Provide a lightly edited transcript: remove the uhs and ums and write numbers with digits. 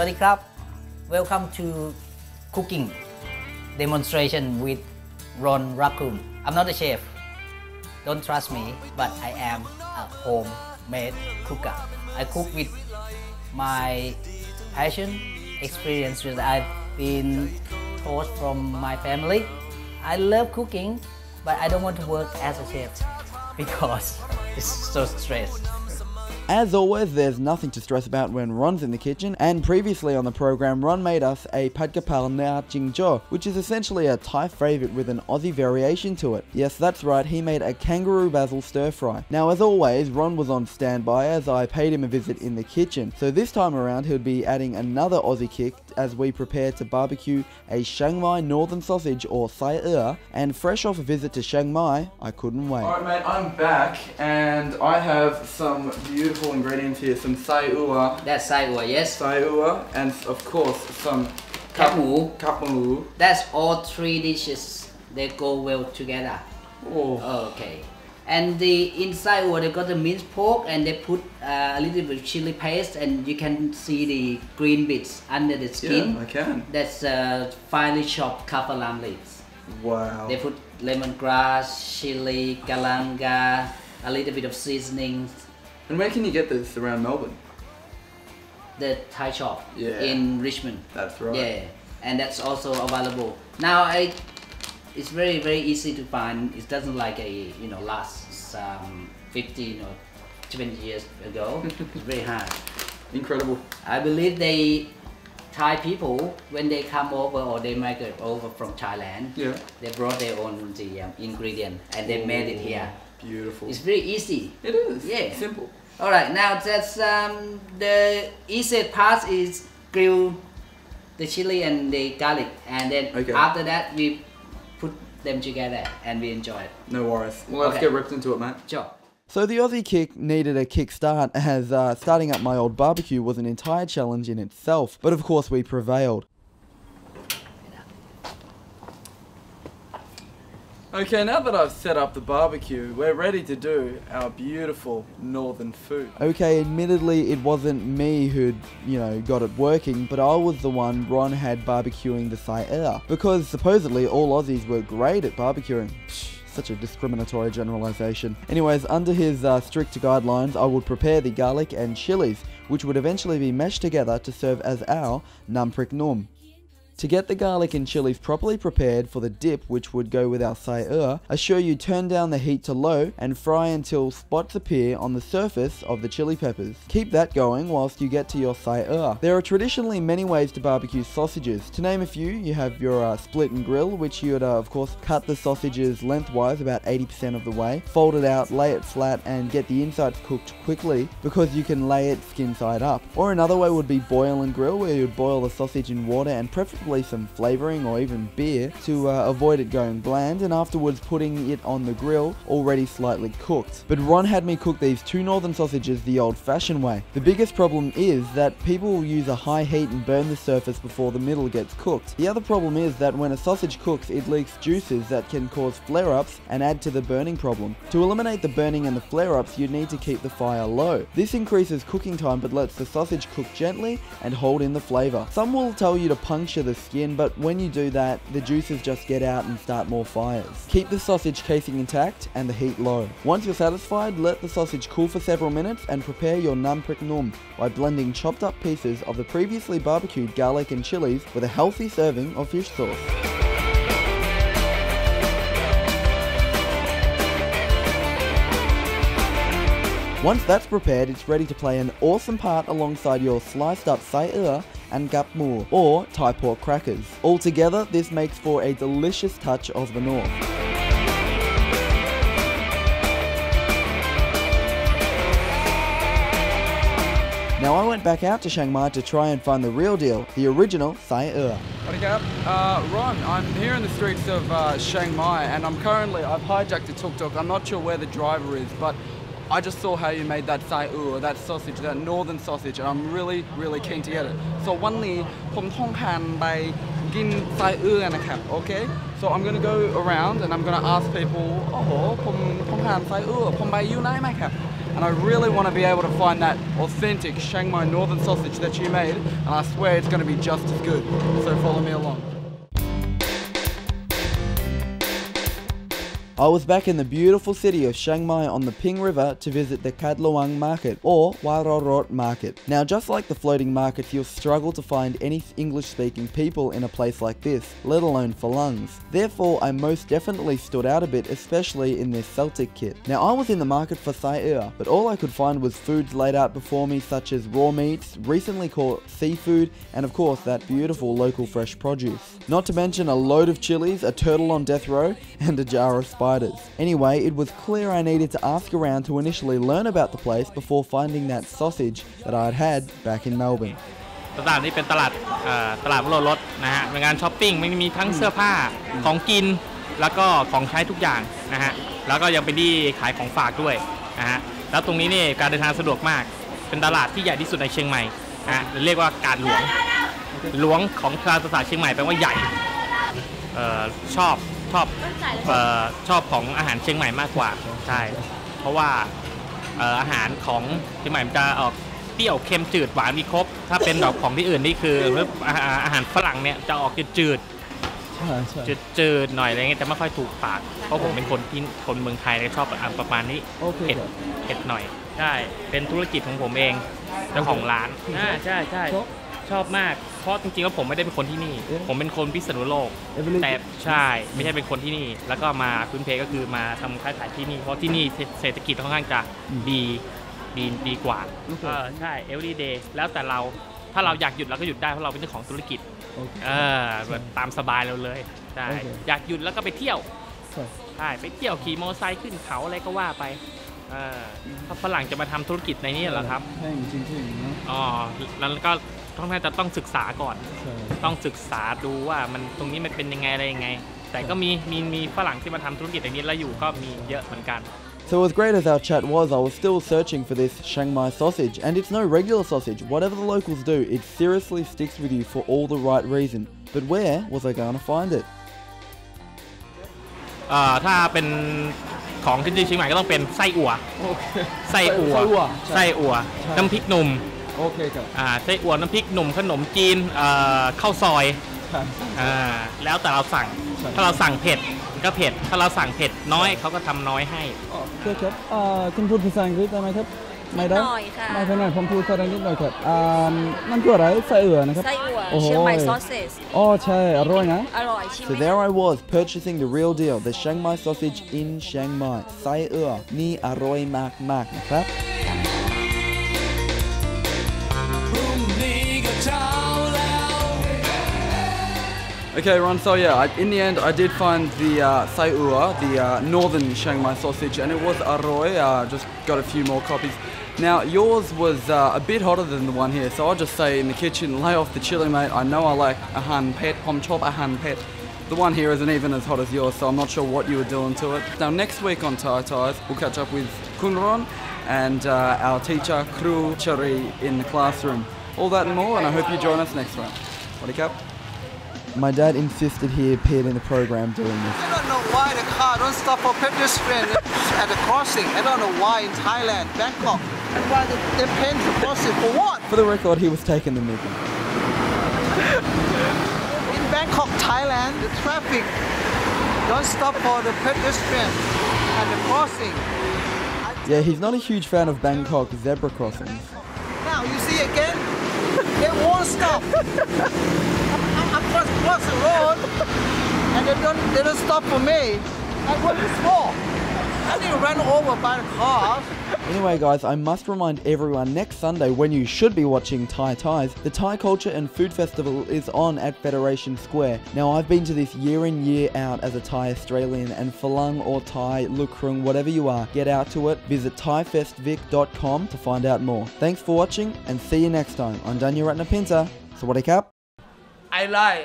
วัสดีครับ Welcome to cooking demonstration with Ron Raccoon. I'm not a chef. Don't trust me, but I am a homemade cooker. I cook with my passion, experience that I've been taught from my family. I love cooking, but I don't want to work as a chef because it's so stressed. As always, there's nothing to stress about when Ron's in the kitchen, and previously on the program, Ron made us a pad kapal na jing jo, which is essentially a Thai favourite with an Aussie variation to it. Yes, that's right, he made a kangaroo basil stir fry. Now, as always, Ron was on standby as I paid him a visit in the kitchen, so this time around he'll be adding another Aussie kick as we prepare to barbecue a Chiang Mai northern sausage or sai ua, and fresh off a visit to Chiang Mai, I couldn't wait. Alright mate, I'm back and I have some beautiful ingredients here, some sai ua. That's sai ua, yes. Sai ua, and of course some Kap mu. kap mu. That's all three dishes. They go well together. Oh. Okay. And the inside they got the minced pork and they put a little bit of chili paste and you can see the green bits under the skin. Yeah, I can. That's finely chopped kaffir lamb leaves. Wow. They put lemongrass, chili, galanga, a little bit of seasonings. And where can you get this around Melbourne? The Thai shop in Richmond. That's right. Yeah, and that's also available. Now it's very easy to find. It doesn't like last 15 or 20 years ago. It's very hard. Incredible. I believe Thai people, when they come over or they migrate over from Thailand, they brought their own ingredient and they made it here. Beautiful. It's very easy. It is. Yeah. Simple. All right. Now that's the easiest part is grill the chili and the garlic, and then after that we put them together and we enjoy it. No worries. Well, let's get ripped into it, mate. Sure. So the Aussie kick needed a kickstart as starting up my old barbecue was an entire challenge in itself, but of course we prevailed. Okay, now that I've set up the barbecue, we're ready to do our beautiful northern food. Okay, admittedly it wasn't me who'd, got it working, but I was the one Ron had barbecuing the sai ua, because supposedly all Aussies were great at barbecuing. Psh, such a discriminatory generalisation. Anyways, under his strict guidelines, I would prepare the garlic and chilies, which would eventually be meshed together to serve as our nam prik num. To get the garlic and chilies properly prepared for the dip which would go with our sai ua, assure you turn down the heat to low and fry until spots appear on the surface of the chili peppers. Keep that going whilst you get to your sai ua. There are traditionally many ways to barbecue sausages. To name a few, you have your split and grill, which you would of course cut the sausages lengthwise about 80% of the way, fold it out, lay it flat and get the insides cooked quickly because you can lay it skin side up. Or another way would be boil and grill, where you would boil the sausage in water and preferably some flavouring or even beer to avoid it going bland, and afterwards putting it on the grill already slightly cooked. But Ron had me cook these two northern sausages the old-fashioned way. The biggest problem is that people will use a high heat and burn the surface before the middle gets cooked. The other problem is that when a sausage cooks, it leaks juices that can cause flare-ups and add to the burning problem. To eliminate the burning and the flare-ups, you need to keep the fire low. This increases cooking time but lets the sausage cook gently and hold in the flavour. Some will tell you to puncture the skin, but when you do that, the juices just get out and start more fires. Keep the sausage casing intact and the heat low. Once you're satisfied, let the sausage cool for several minutes and prepare your nam prik num by blending chopped up pieces of the previously barbecued garlic and chilies with a healthy serving of fish sauce. Once that's prepared, it's ready to play an awesome part alongside your sliced up sai ua and gap mu, or Thai pork crackers. Altogether, this makes for a delicious touch of the north. Now I went back out to Chiang Mai to try and find the real deal, the original sai ua. Ron, I'm here in the streets of Chiang Mai and I've hijacked a tuk-tuk. I'm not sure where the driver is, but I just saw how you made that sai ua, that sausage, that northern sausage, and I'm really keen to get it. So วันนี้ผมท่องทานไปกินไส้เอื้อนะครับ okay? So I'm gonna go around and I'm gonna ask people โอ้โหผมท่องทานไส้เอื้อผมไปอยู่ไหนไหมครับ and I really want to be able to find that authentic Chiang Mai northern sausage that you made, and I swear it's going to be just as good. So follow me along. I was back in the beautiful city of Chiang Mai on the Ping River to visit the Kat Luang market, or Warorot market. Now, just like the floating markets, you'll struggle to find any English-speaking people in a place like this, let alone Phalungs. Therefore, I most definitely stood out a bit, especially in this Celtic kit. Now, I was in the market for sai ua, but all I could find was foods laid out before me such as raw meats, recently caught seafood, and of course that beautiful local fresh produce. Not to mention a load of chilies, a turtle on death row, and a jar of spiders. Anyway, it was clear I needed to ask around to initially learn about the place before finding that sausage that I'd had back in Melbourne. ตลาดนี้เป็นตลาดวโรรสนะฮะเป็นงานช้อปปิ้งมันมีทั้งเสื้อผ้าของกินแล้วก็ของใช้ทุกอย่างนะฮะแล้วก็ยังเป็นที่ขายของฝากด้วยนะฮะแล้วตรงนี้นี่การเดินทางสะดวกมากเป็นตลาดที่ใหญ่ที่สุดในเชียงใหม่นะฮะเรียกว่าการหลวงของภาษาเชียงใหม่แปลว่าใหญ่ชอบของอาหารเชียงใหม่มากกว่าใช่เพราะว่าอาหารของเชียงใหม่มันจะออกเปรี้ยวเค็มจืดหวานมีครบถ้าเป็นดอกของที่อื่นนี่คืออาหารฝรั่งเนี่ยจะออกจืดหน่อยอะไรเงี้ยจะไม่ค่อยถูกปากเพราะผมเป็นคนเมืองไทยชอบอาหารประมาณนี้เผ็ดหน่อยใช่เป็นธุรกิจของผมเองเจ้าของร้านใช่ชอบมากเพราะจริงๆแล้วผมไม่ได้เป็นคนที่นี่ผมเป็นคนพิษณุโลกแต่ใช่ไม่ใช่เป็นคนที่นี่แล้วก็มาพื้นเพก็คือมาทำค้าขายที่นี่เพราะที่นี่เศรษฐกิจค่อนข้างจะดีกว่าใช่ every day แล้วแต่เราถ้าเราอยากหยุดเราก็หยุดได้เพราะเราเป็นเจ้าของธุรกิจแบบตามสบายเราเลยใช่อยากหยุดแล้วก็ไปเที่ยวใช่ไปเที่ยวขี่มอเตอร์ไซค์ขึ้นเขาอะไรก็ว่าไปถ้าฝรั่งจะมาทำธุรกิจในนี้เหรอครับจริงๆอ๋อแล้วก็ต้องศึกษาก่อนต้องศึกษาดูว่ามันตรงนี้มันเป็นยังไงอะไรยังไงแต่ก็มีฝรั่งที่มาทำธุรกิจอย่างนี้แล้วอยู่ก็มีเยอะเหมือนกัน So as great as our chat was, I was still searching for this Chiang Mai sausage, and it's no regular sausage. Whatever the locals do, it seriously sticks with you for all the right reason. But where was I going to find it? ถ้าเป็นของที่เชียงใหม่ก็ต้องเป็นไส้อั่วน้ำพริกหนุ่มโอเคครับไส้อั่วน้ำพริกหนุ่มขนมจีนข้าวซอยแล้วแต่เราสั่งถ้าเราสั่งเผ็ดก็เผ็ดถ้าเราสั่งเผ็ดน้อยเขาก็ทำน้อยให้โอเคครับคุณพูดภาษาอังกฤษได้ไหมครับไม่ได้ไม่เป็นไรผมพูดภาษาอังกฤษหน่อยครับนั่นคืออะไรไส้อั่วนะครับไส้อั่วเชียงใหม่ซอสเซจอ๋อใช่อร่อยนะอร่อยใช่ไหม So there I was purchasing the real deal the Chiang Mai sausage in Chiang Mai ไส้อั่วนี่อร่อยมากๆนะครับOkay, Ron, so yeah, in the end I did find the sai ua, the northern Chiang Mai sausage, and it was aroy. Just got a few more copies. Now, yours was a bit hotter than the one here, so I'll just say in the kitchen, lay off the chili, mate. I know I like a han pet, pom chop a han pet. The one here isn't even as hot as yours, so I'm not sure what you were doing to it. Now, next week on Thai Ties, we'll catch up with Kunron and our teacher, Kru Chari, in the classroom. All that and more, and I hope you join us next time. What up? My dad insisted he appeared in the program doing this. I don't know why the car don't stop for pedestrian at the crossing. I don't know why in Thailand, Bangkok. And why they paint the crossing for what? For the record, he was taking the mickey. In Bangkok, Thailand, the traffic don't stop for the pedestrian at the crossing. Yeah, he's not a huge fan of Bangkok zebra crossings. Now, you see again? They won't stop. I'm just cross the road and they don't stop for me. Like what is for? I didn't run over by the cars. Anyway guys, I must remind everyone next Sunday when you should be watching Thai Ties, the Thai Culture and Food Festival is on at Federation Square. Now I've been to this year in year out as a Thai Australian, and Phalung or Thai, Lukrung, whatever you are, get out to it. Visit thaifestvic.com to find out more. Thanks for watching and see you next time. I'm Daniel Ratnapinta. Sawadee Kap. I like